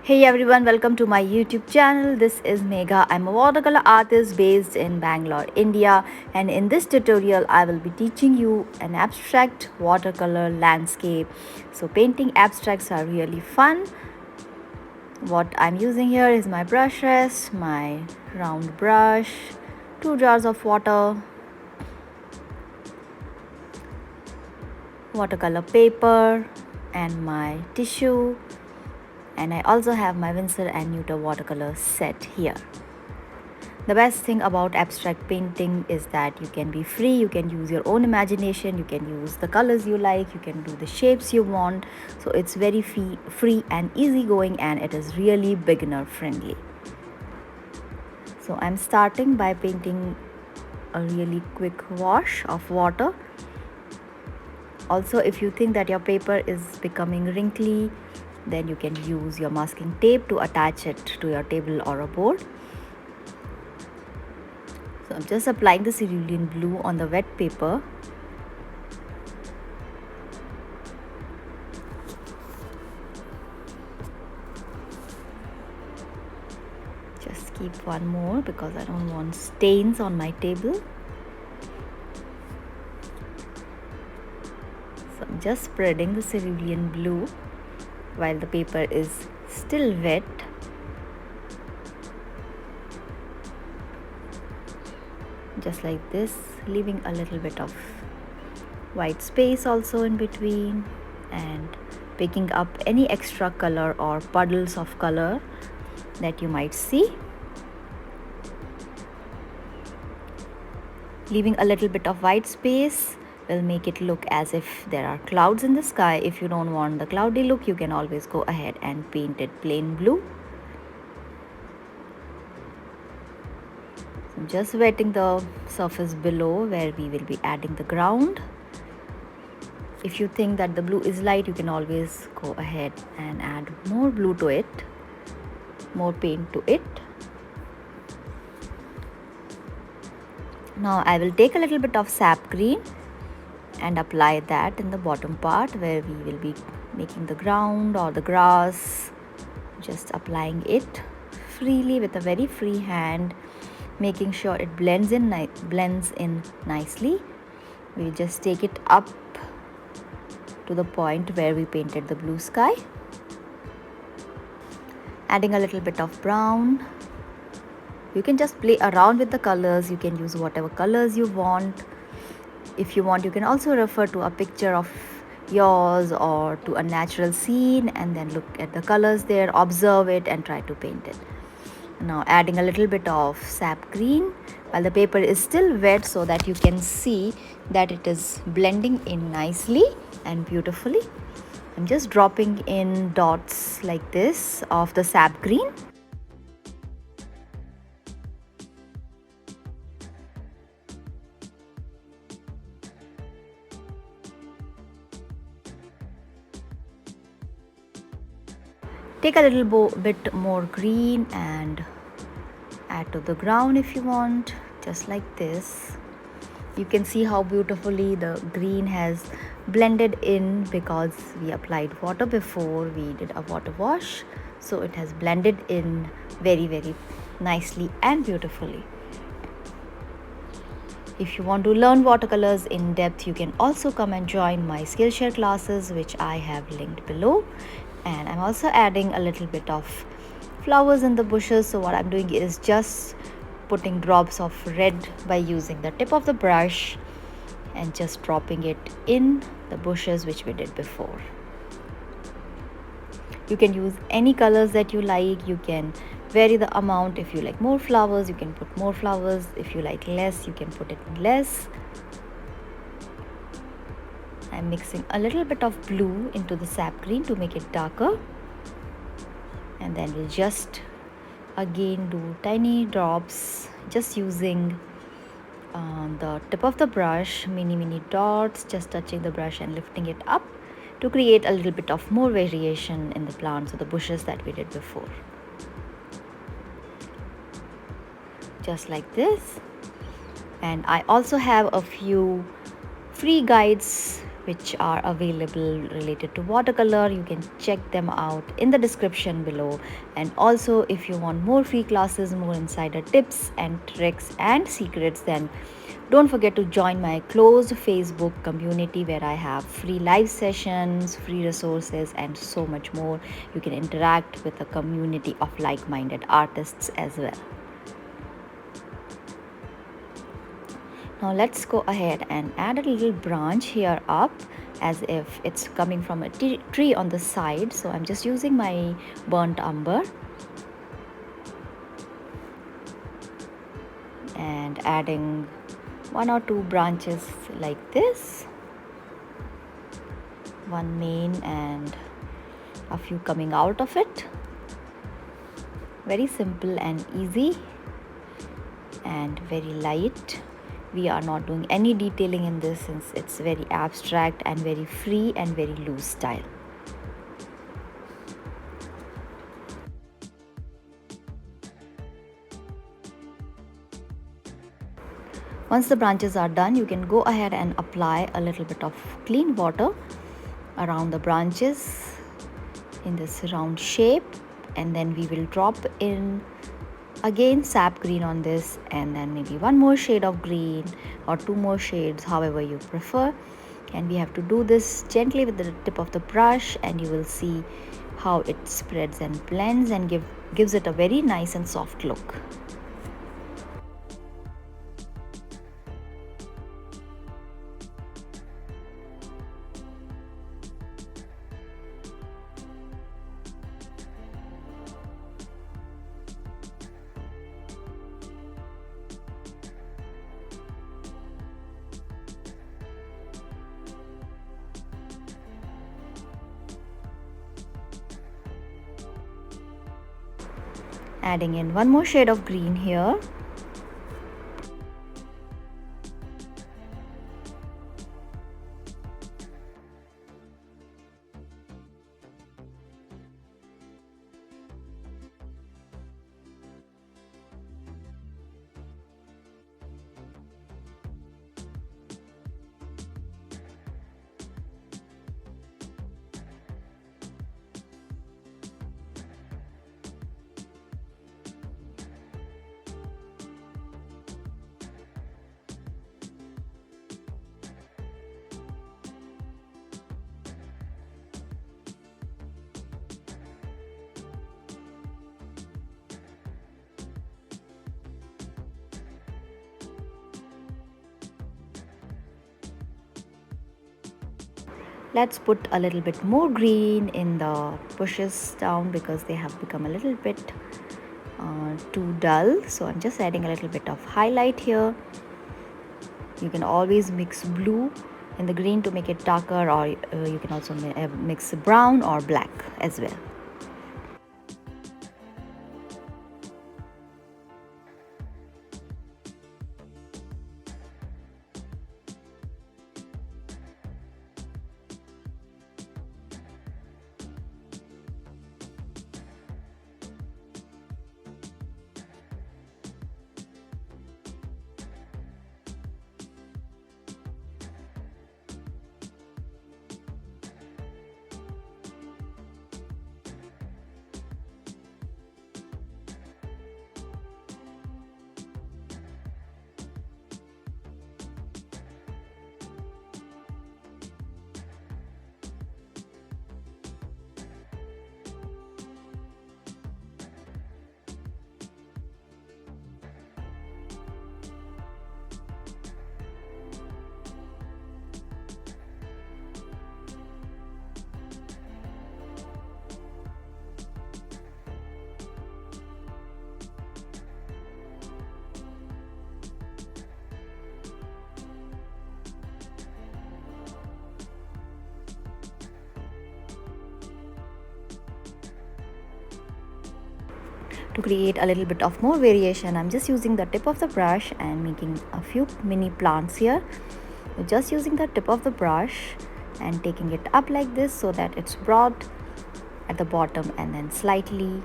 Hey everyone, welcome to my YouTube channel. This is Megha. I'm a watercolor artist based in Bangalore, India, and in this tutorial I will be teaching you an abstract watercolor landscape. So painting abstracts are really fun. What I'm using here is my brush rest, my round brush, 2 jars of water, watercolor paper, and my tissue. And I also have my Winsor and Newton watercolor set here. The best thing about abstract painting is that you can be free, you can use your own imagination, you can use the colors you like, you can do the shapes you want. So it's very free and easygoing, and it is really beginner friendly. So I'm starting by painting a really quick wash of water. Also, if you think that your paper is becoming wrinkly, then you can use your masking tape to attach it to your table or a board. So I'm just applying the cerulean blue on the wet paper. Just keep one more because I don't want stains on my table. So I'm just spreading the cerulean blue while the paper is still wet. Just like this, leaving a little bit of white space also in between, and picking up any extra color or puddles of color that you might see. Leaving a little bit of white space will make it look as if there are clouds in the sky. If you don't want the cloudy look, you can always go ahead and paint it plain blue. So I'm just wetting the surface below where we will be adding the ground. If you think that the blue is light, you can always go ahead and add more blue to it, more paint to it. Now I will take a little bit of sap green and apply that in the bottom part where we will be making the ground or the grass. Just applying it freely with a very free hand, making sure it blends in nicely. We'll just take it up to the point where we painted the blue sky. Adding a little bit of brown. You can just play around with the colors. You can use whatever colors you want. If you want, you can also refer to a picture of yours or to a natural scene and then look at the colors there, observe it and try to paint it. Now adding a little bit of sap green while the paper is still wet so that you can see that it is blending in nicely and beautifully. I'm just dropping in dots like this of the sap green. Take a little bit more green and add to the ground if you want, just like this. You can see how beautifully the green has blended in because we applied water before we did a water wash. So it has blended in very, very nicely and beautifully. If you want to learn watercolors in depth, you can also come and join my Skillshare classes, which I have linked below. And I'm also adding a little bit of flowers in the bushes. So what I'm doing is just putting drops of red by using the tip of the brush and just dropping it in the bushes which we did before. You can use any colors that you like. You can vary the amount. If you like more flowers, you can put more flowers. If you like less, you can put it less. I'm mixing a little bit of blue into the sap green to make it darker, and then we'll just again do tiny drops, just using the tip of the brush, mini dots, just touching the brush and lifting it up to create a little bit of more variation in the plants or the bushes that we did before. Just like this. And I also have a few free guides which are available related to watercolor. You can check them out in the description below. And also, if you want more free classes, more insider tips and tricks and secrets, then don't forget to join my closed Facebook community where I have free live sessions, free resources, and so much more. You can interact with a community of like-minded artists as well. Now let's go ahead and add a little branch here up as if it's coming from a tree on the side. So I'm just using my burnt umber and adding 1 or 2 branches like this, one main and a few coming out of it. Very simple and easy and very light. We are not doing any detailing in this since it's very abstract and very free and very loose style. Once the branches are done, you can go ahead and apply a little bit of clean water around the branches in this round shape, and then we will drop in again sap green on this, and then maybe one more shade of green or 2 more shades, however you prefer. And we have to do this gently with the tip of the brush, and you will see how it spreads and blends and gives it a very nice and soft look. Adding in one more shade of green here. Let's put a little bit more green in the bushes down because they have become a little bit too dull. So I'm just adding a little bit of highlight here. You can always mix blue in the green to make it darker, or you can also mix brown or black as well. To create a little bit of more variation, I'm just using the tip of the brush and making a few mini plants here. Just using the tip of the brush and taking it up like this so that it's broad at the bottom and then slightly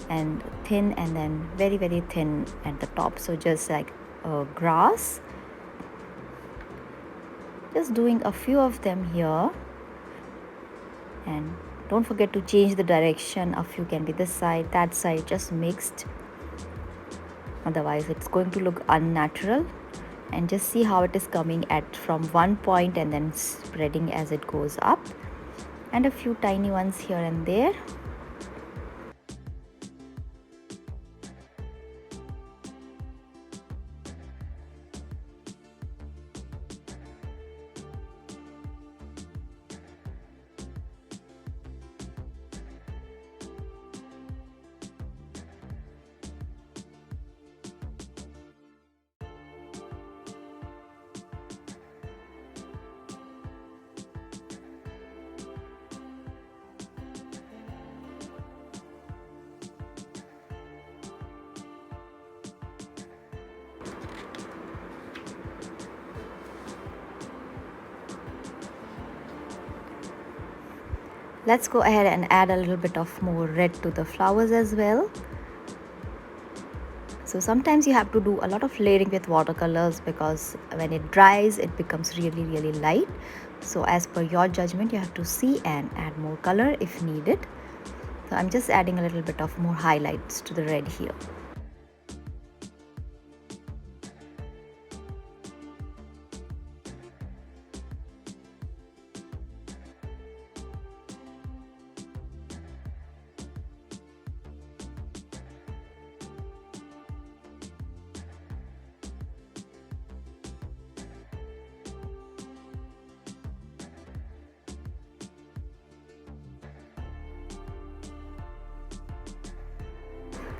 and thin and then very very thin at the top. So just like grass. Just doing a few of them here, and don't forget to change the direction. A few can be this side, that side, just mixed, otherwise it's going to look unnatural. And just see how it is coming at from one point and then spreading as it goes up, and a few tiny ones here and there. Let's go ahead and add a little bit of more red to the flowers as well. So sometimes you have to do a lot of layering with watercolors, because when it dries it becomes really light. So as per your judgment, you have to see and add more color if needed. So I'm just adding a little bit of more highlights to the red here.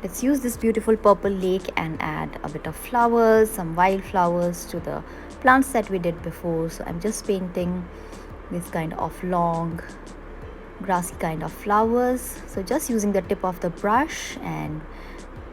Let's use this beautiful purple lake and add a bit of flowers, some wildflowers to the plants that we did before. So I'm just painting this kind of long grassy kind of flowers. So just using the tip of the brush and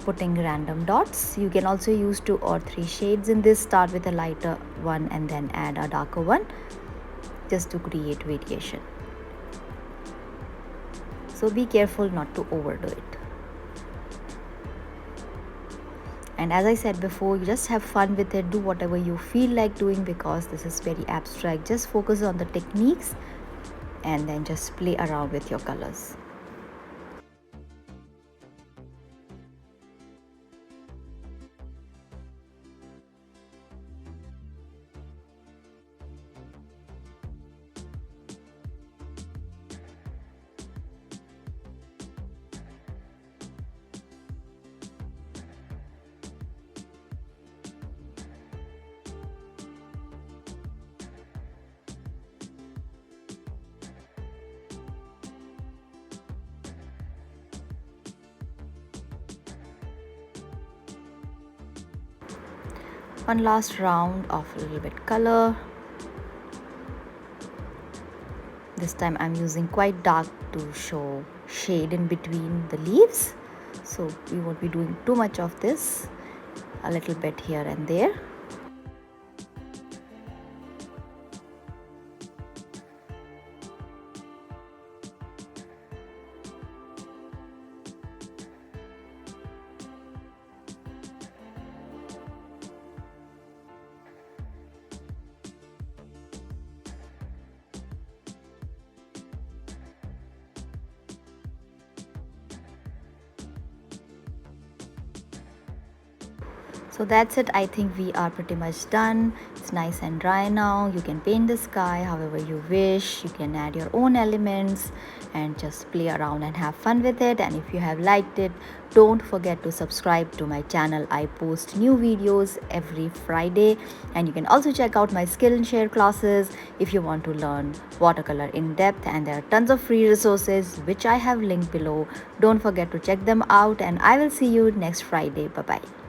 putting random dots. You can also use 2 or 3 shades in this. Start with a lighter one and then add a darker one, just to create variation. So be careful not to overdo it. And as I said before, you just have fun with it. Do whatever you feel like doing, because this is very abstract. Just focus on the techniques and then just play around with your colors. One last round of a little bit color. This time I'm using quite dark to show shade in between the leaves. So we won't be doing too much of this, a little bit here and there. So that's it. I think we are pretty much done. It's nice and dry now. You can paint the sky however you wish. You can add your own elements and just play around and have fun with it. And if you have liked it, don't forget to subscribe to my channel. I post new videos every Friday, and you can also check out my Skillshare classes if you want to learn watercolor in depth, and there are tons of free resources which I have linked below. Don't forget to check them out, and I will see you next Friday. Bye bye.